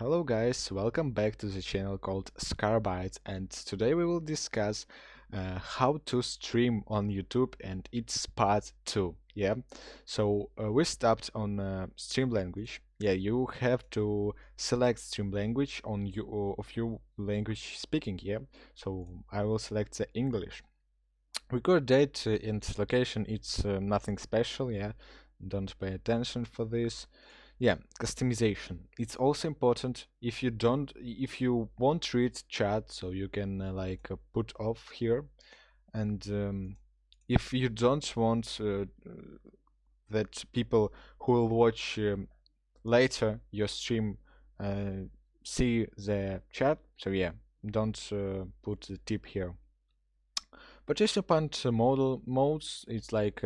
Hello guys, welcome back to the channel called Scarabyte, and today we will discuss how to stream on YouTube, and it's part 2. Yeah, so we stopped on stream language. Yeah, you have to select stream language on your language speaking. Yeah, so I will select the English. Record date and location, it's nothing special. Yeah, don't pay attention for this. Yeah, customization. It's also important. If you won't read chat, so you can put off here. And if you don't want that people who will watch later your stream uh, see the chat, so yeah, don't put the tip here. Participant modes, it's like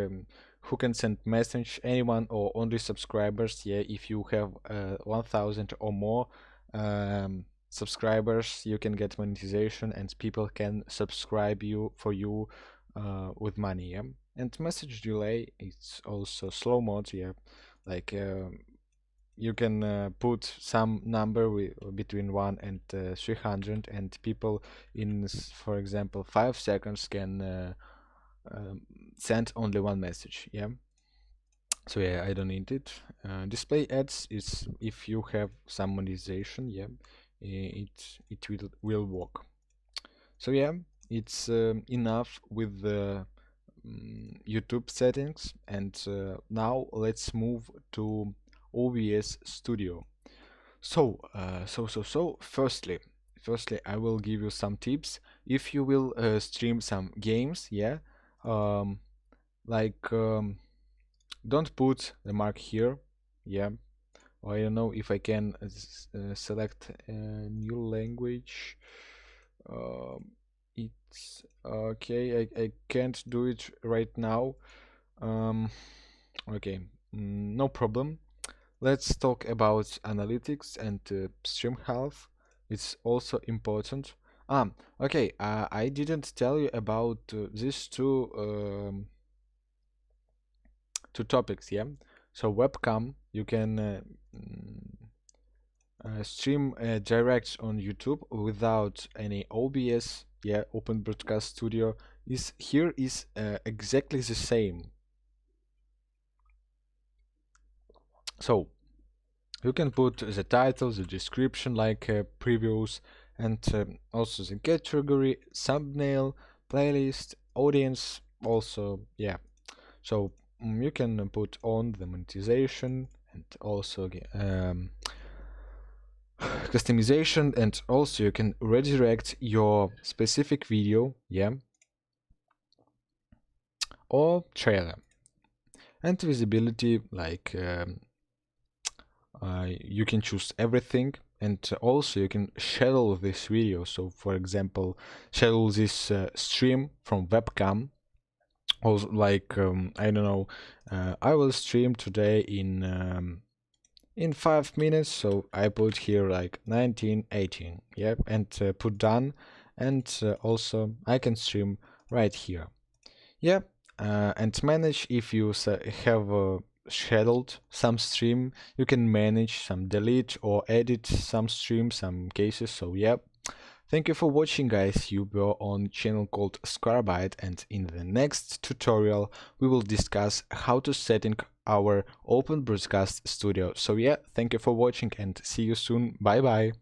who can send message, anyone or only subscribers. Yeah, if you have 1000 or more subscribers, you can get monetization and people can subscribe you with money. Yeah, and message delay, it's also slow mode. Yeah, like you can put some number between 1 and 300, and people in, for example, 5 seconds can um, send only one message. Yeah, so yeah, I don't need it. Display ads is if you have some monetization. Yeah, it will work. So yeah, it's enough with the YouTube settings, and now let's move to OBS Studio. So, firstly, I will give you some tips. If you will stream some games, yeah, um, like don't put the mark here, yeah. Or I don't know if I can select a new language. Um, it's okay. I can't do it right now. Um, okay, no problem. Let's talk about analytics and stream health. It's also important. Okay. I didn't tell you about these two topics. Yeah. So webcam, you can stream direct on YouTube without any OBS. Yeah, Open Broadcast Studio is exactly the same. So you can put the title, the description, like previews, and also the category, thumbnail, playlist, audience. Also, yeah. So you can put on the monetization and also customization, and also you can redirect your specific video, yeah, or trailer. And visibility, like you can choose everything, and also you can schedule this video. So for example, schedule this stream from webcam, also like I don't know, I will stream today in 5 minutes, so I put here like 1918, yep, and put done. And also I can stream right here. Yeah, and manage, if you have scheduled some stream, you can manage some delete or edit some stream, some cases. So yeah, thank you for watching, guys. You were on channel called Scarabyte, and in the next tutorial we will discuss how to setting our Open Broadcast Studio. So yeah, thank you for watching and see you soon. Bye bye.